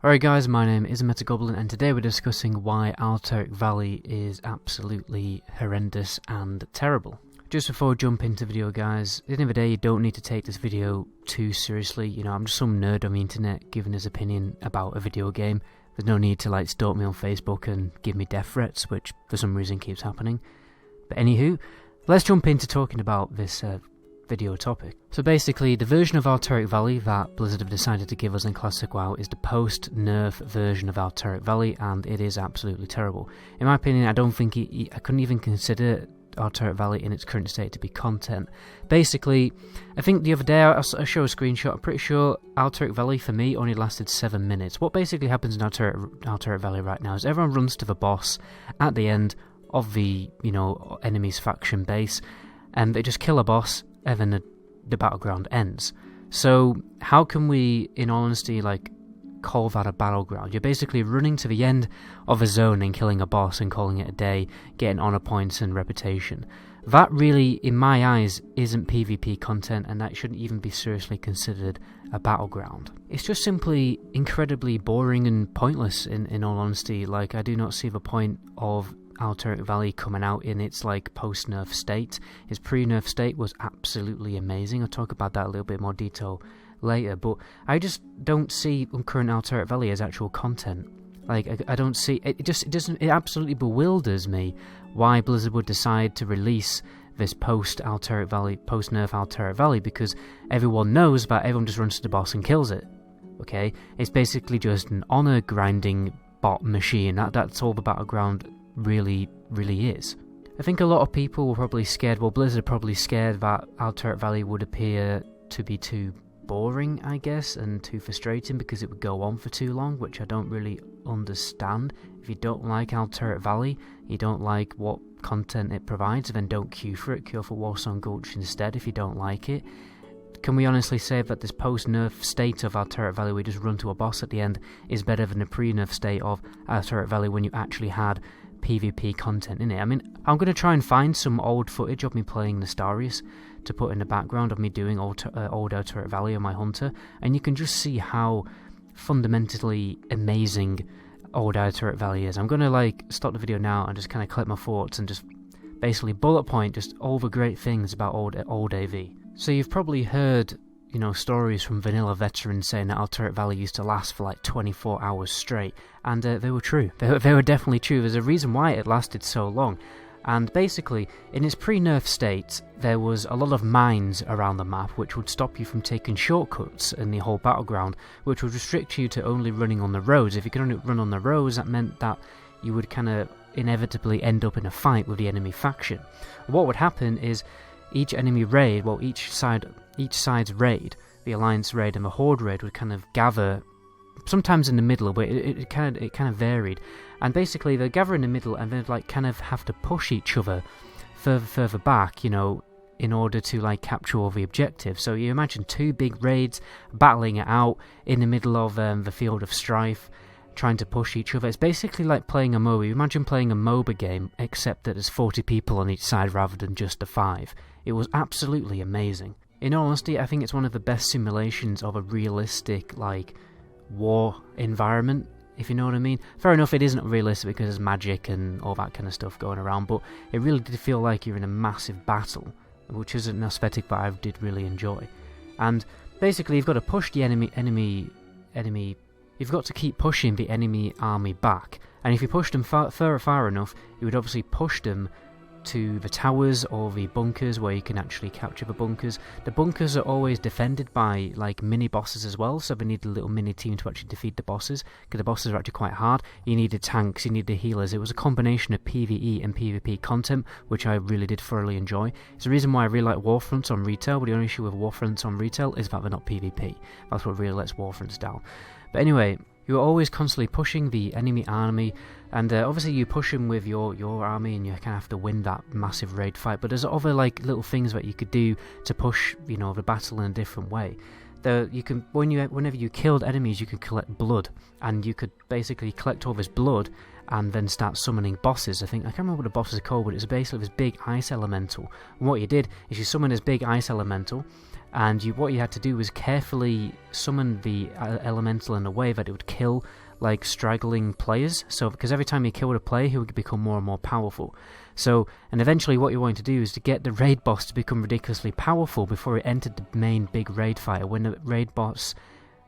Alright guys, my name is Metagoblin and today we're discussing why Alterac Valley is absolutely horrendous and terrible. Just before we jump into the video guys, at the end of the day you don't need to take this video too seriously. You know, I'm just some nerd on the internet giving his opinion about a video game. There's no need to like stalk me on Facebook and give me death threats, which for some reason keeps happening. But anywho, let's jump into talking about this video topic. So basically, the version of Alterac Valley that Blizzard have decided to give us in Classic WoW is the post-nerf version of Alterac Valley, and it is absolutely terrible. In my opinion, I don't think I couldn't even consider Alterac Valley in its current state to be content. Basically, I think the other day I showed a screenshot. I'm pretty sure Alterac Valley for me only lasted 7 minutes. What basically happens in Alterac Valley right now is everyone runs to the boss at the end of the enemy's faction base, and they just kill a boss, and then the battleground ends. So how can we, in all honesty, like call that a battleground? You're basically running to the end of a zone and killing a boss and calling it a day, getting honor points and reputation. That really, in my eyes, isn't PvP content, and that shouldn't even be seriously considered a battleground. It's just simply incredibly boring and pointless, in all honesty. Like, I do not see the point of Alterac Valley coming out in its like post-nerf state. Its pre-nerf state was absolutely amazing. I'll talk about that a little bit more detail later, but I just don't see current Alterac Valley as actual content. Like, I don't see it. It absolutely bewilders me why Blizzard would decide to release this post-Alterac Valley, post-nerf Alterac Valley, because everyone knows that everyone just runs to the boss and kills it. Okay, it's basically just an honor grinding bot machine. That's all the battleground really is. I think a lot of people were probably scared, well, Blizzard probably scared that Alterac Valley would appear to be too boring, I guess, and too frustrating because it would go on for too long, which I don't really understand. If you don't like Alterac Valley, you don't like what content it provides, then don't queue for it, queue for Warzone Gulch instead if you don't like it. Can we honestly say that this post-nerf state of Alterac Valley, we just run to a boss at the end, is better than the pre-nerf state of Alterac Valley when you actually had PvP content in it? I mean, I'm going to try and find some old footage of me playing Nestarius to put in the background of me doing old Alterac Valley on my Hunter, and you can just see how fundamentally amazing old Alterac Valley is. I'm going to like stop the video now and just kind of collect my thoughts and just basically bullet point just all the great things about old AV. So you've probably heard stories from vanilla veterans saying that Alterac Valley used to last for like 24 hours straight, and they were true. They were definitely true. There's a reason why it lasted so long. And basically, in its pre-nerf state, there was a lot of mines around the map which would stop you from taking shortcuts in the whole battleground, which would restrict you to only running on the roads. If you could only run on the roads, that meant that you would kind of inevitably end up in a fight with the enemy faction. What would happen is each enemy raid, well, each side's raid, the Alliance raid and the Horde raid, would kind of gather, sometimes in the middle, but it kind of varied. And basically, they'd gather in the middle, and they'd like kind of have to push each other further back, in order to like capture all the objectives. So you imagine two big raids battling it out in the middle of the field of strife, trying to push each other. It's basically like playing a MOBA. Imagine playing a MOBA game, except that there's 40 people on each side rather than just the 5. It was absolutely amazing. In all honesty, I think it's one of the best simulations of a realistic, like, war environment, if you know what I mean. Fair enough, it isn't realistic because there's magic and all that kind of stuff going around, but it really did feel like you're in a massive battle, which isn't an aesthetic that I did really enjoy. And basically, you've got to push the enemy. You've got to keep pushing the enemy army back, and if you push them far enough, you would obviously push them to the towers or the bunkers where you can actually capture the bunkers. The bunkers are always defended by like mini bosses as well, so they need a little mini team to actually defeat the bosses, because the bosses are actually quite hard. You needed tanks, you needed healers. It was a combination of PvE and PvP content, which I really did thoroughly enjoy. It's the reason why I really like Warfronts on retail, but the only issue with Warfronts on retail is that they're not PvP. That's what really lets Warfronts down. But anyway, you're always constantly pushing the enemy army, and obviously you push them with your army, and you kind of have to win that massive raid fight. But there's other like little things that you could do to push, the battle in a different way. Whenever you killed enemies, you could collect blood, and you could basically collect all this blood and then start summoning bosses. I can't remember what the bosses are called, but it's basically this big ice elemental. And what you did is you summon this big ice elemental, and what you had to do was carefully summon the elemental in a way that it would kill like straggling players. So because every time you killed a player, he would become more and more powerful. So, and eventually what you're going to do is to get the raid boss to become ridiculously powerful before it entered the main big raid fight. When the raid boss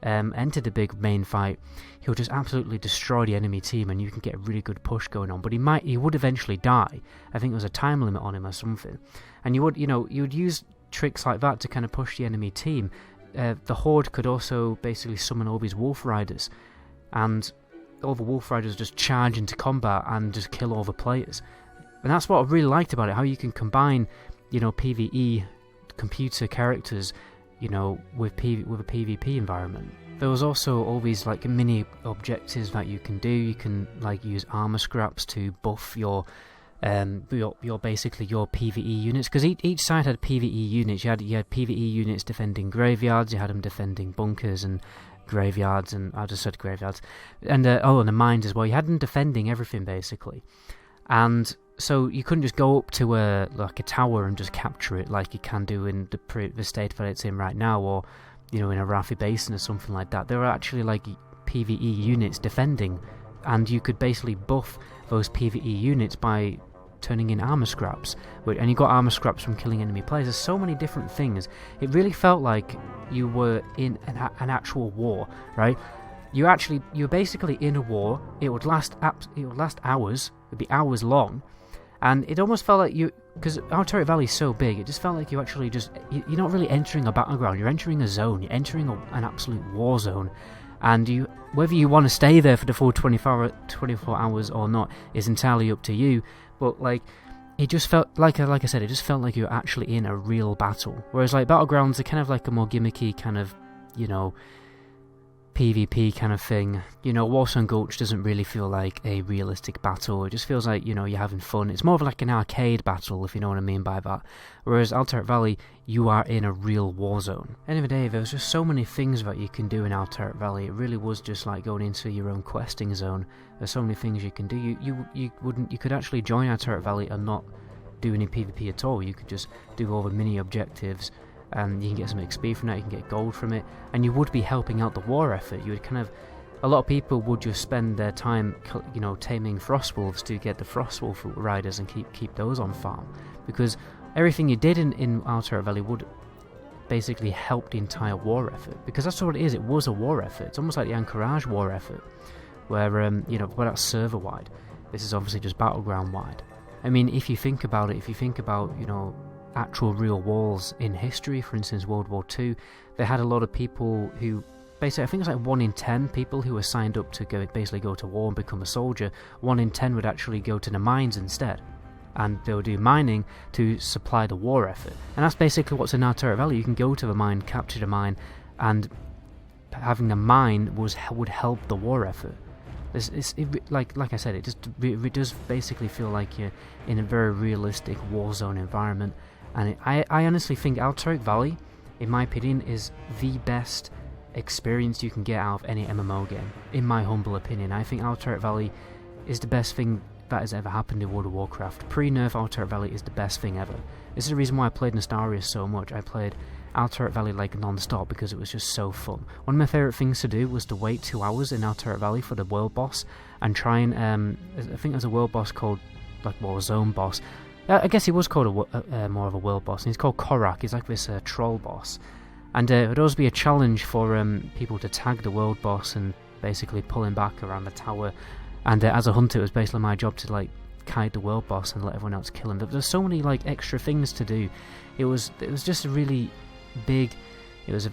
entered the big main fight, he'll just absolutely destroy the enemy team, and you can get a really good push going on. But he would eventually die. I think there was a time limit on him or something. And you would use tricks like that to kind of push the enemy team. The Horde could also basically summon all these Wolf Riders, and all the Wolf Riders just charge into combat and just kill all the players. And that's what I really liked about it, how you can combine, PvE computer characters, with a PvP environment. There was also all these like mini objectives that you can do. You can like use armor scraps to buff your basically your PvE units, because each side had PvE units. You had PvE units defending graveyards, you had them defending bunkers and graveyards, and I just said graveyards, and and the mines as well. You had them defending everything basically, and so you couldn't just go up to a tower and just capture it like you can do in the state that it's in right now, or in a Rafi Basin or something like that. There were actually like PvE units defending, and you could basically buff those PvE units by turning in armor scraps, and you got armor scraps from killing enemy players. There's so many different things. It really felt like you were in an actual war, right? You're basically in a war. It would last hours. It'd be hours long. And it almost felt like because Alterac Valley is so big, it just felt like you're not really entering a battleground, you're entering a zone, you're entering an absolute war zone. And whether you want to stay there for the full 24 hours or not is entirely up to you. But it just felt like I said, it just felt like you're actually in a real battle. Whereas like Battlegrounds are kind of like a more gimmicky kind of, PvP kind of thing. Warzone Gulch doesn't really feel like a realistic battle. It just feels like, you're having fun. It's more of like an arcade battle, if you know what I mean by that. Whereas Alterac Valley, you are in a real war zone. End of the day, there was just so many things that you can do in Alterac Valley. It really was just like going into your own questing zone. There's so many things you can do. You could actually join Alterac Valley and not do any PvP at all. You could just do all the mini objectives, and you can get some XP from that, you can get gold from it, and you would be helping out the war effort. You would a lot of people would just spend their time, taming Frostwolves to get the Frostwolf riders and keep those on farm, because everything you did in Alterac Valley would basically help the entire war effort, because that's what it is. It was a war effort. It's almost like the Anchorage war effort, where but that's server wide. This is obviously just battleground wide. I mean, if you think about it, actual real wars in history, for instance World War II, they had a lot of people who basically, I think it's like 1 in 10 people who were signed up to go to war and become a soldier. 1 in 10 would actually go to the mines instead, and they would do mining to supply the war effort. And that's basically what's in Alterac Valley. You can go to the mine, capture the mine, and having the mine would help the war effort. Like I said, it does basically feel like you're in a very realistic war zone environment. And I honestly think Alterac Valley, in my opinion, is the best experience you can get out of any MMO game. In my humble opinion, I think Alterac Valley is the best thing that has ever happened in World of Warcraft. Pre-nerf, Alterac Valley is the best thing ever. This is the reason why I played Nostarius so much. I played Alterac Valley like non-stop because it was just so fun. One of my favourite things to do was to wait 2 hours in Alterac Valley for the world boss and try and I think there's a world boss called zone boss. I guess he was called more of a world boss, and he's called Korak. He's like this troll boss, and it would always be a challenge for people to tag the world boss and basically pull him back around the tower. And as a hunter, it was basically my job to kite the world boss and let everyone else kill him. There's so many extra things to do. It was just a really big. It's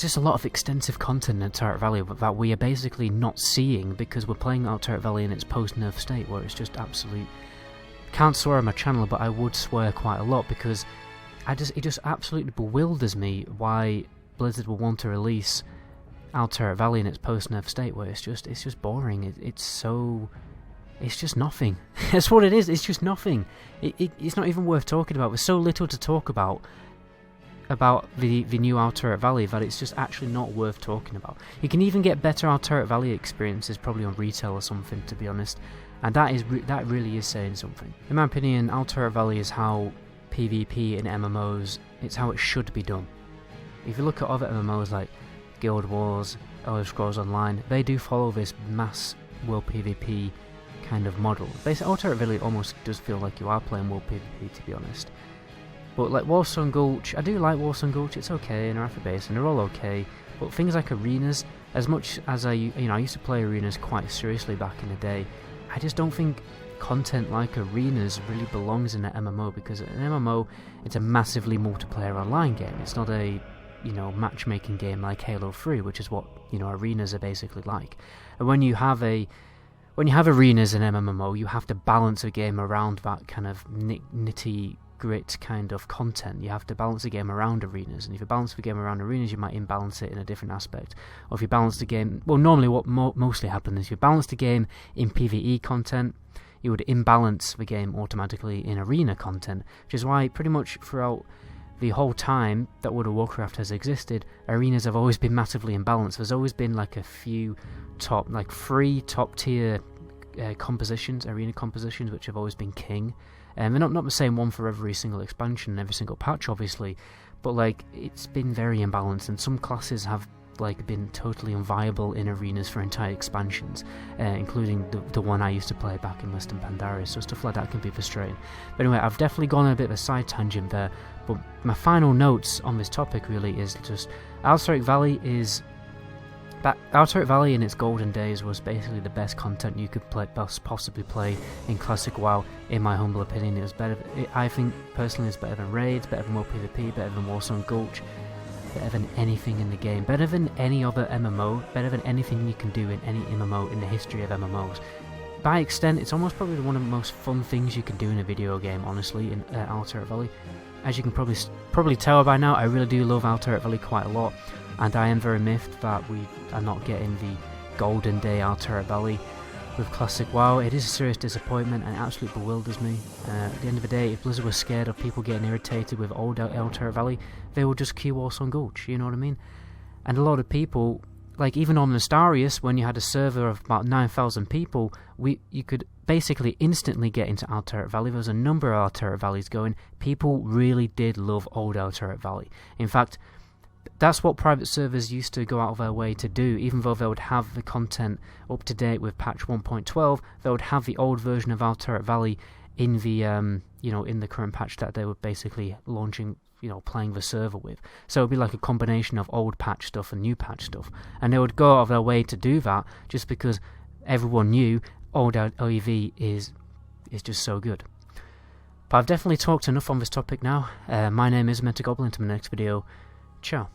just a lot of extensive content in Alterac Valley that we are basically not seeing because we're playing Alterac Valley in its post-nerf state, where it's just absolute. Can't swear on my channel, but I would swear quite a lot because it just absolutely bewilders me why Blizzard will want to release Alterac Valley in its post-nerf state, where it's just boring. It's just nothing. That's what it is. It's just nothing. It's not even worth talking about. There's so little to talk about the new Alterac Valley that it's just actually not worth talking about. You can even get better Alterac Valley experiences probably on retail or something, to be honest. And that really is saying something. In my opinion, Alterac Valley is how PvP in MMOs, it's how it should be done. If you look at other MMOs like Guild Wars, Elder Scrolls Online, they do follow this mass world PvP kind of model. Basically, Alterac really almost does feel like you are playing world PvP, to be honest. But like Warzone Gulch, I do like Warzone Gulch, it's okay, and Arapha Base, and they're all okay. But things like arenas, as much as I used to play arenas quite seriously back in the day, I just don't think content like arenas really belongs in an MMO, because an MMO, it's a massively multiplayer online game. It's not a matchmaking game like Halo 3, which is what arenas are basically like. And when you have arenas in MMO, you have to balance a game around that kind of nitty grit kind of content. You have to balance the game around arenas, and if you balance the game around arenas, you might imbalance it in a different aspect. Or if you balance the game, well, normally what mostly happens is you balance the game in PvE content, you would imbalance the game automatically in arena content, which is why pretty much throughout the whole time that World of Warcraft has existed, arenas have always been massively imbalanced. There's always been like a few three top tier compositions, arena compositions, which have always been king. They're not the same one for every single expansion and every single patch, obviously, but like it's been very imbalanced, and some classes have like been totally unviable in arenas for entire expansions, including the one I used to play back in Western Pandaria. So stuff like that can be frustrating. But anyway, I've definitely gone on a bit of a side tangent there. But my final notes on this topic really is just Alterac Valley in its golden days was basically the best content you could possibly play in Classic WoW, in my humble opinion. It was better. I think personally it's better than Raids, better than World PvP, better than Warzone Gulch, better than anything in the game, better than any other MMO, better than anything you can do in any MMO in the history of MMOs. By extent, it's almost probably one of the most fun things you can do in a video game, honestly, in Alterac Valley. As you can probably tell by now, I really do love Alterac Valley quite a lot, and I am very miffed that we are not getting the golden day Alterac Valley with Classic WoW. It is a serious disappointment, and it absolutely bewilders me. At the end of the day, if Blizzard was scared of people getting irritated with old Alterac Valley, they would just queue Warzone Gulch, you know what I mean? And a lot of people, like even on Nostarius, when you had a server of about 9,000 people, you could basically instantly get into Alterac Valley. There was a number of Alterac Valleys going. People really did love old Alterac Valley. In fact, that's what private servers used to go out of their way to do. Even though they would have the content up to date with patch 1.12, they would have the old version of Alterac Valley in the in the current patch that they were basically launching, playing the server with. So it would be like a combination of old patch stuff and new patch stuff, and they would go out of their way to do that just because everyone knew old OEV is just so good. But I've definitely talked enough on this topic now. My name is MMO PvP. Until my next video, ciao.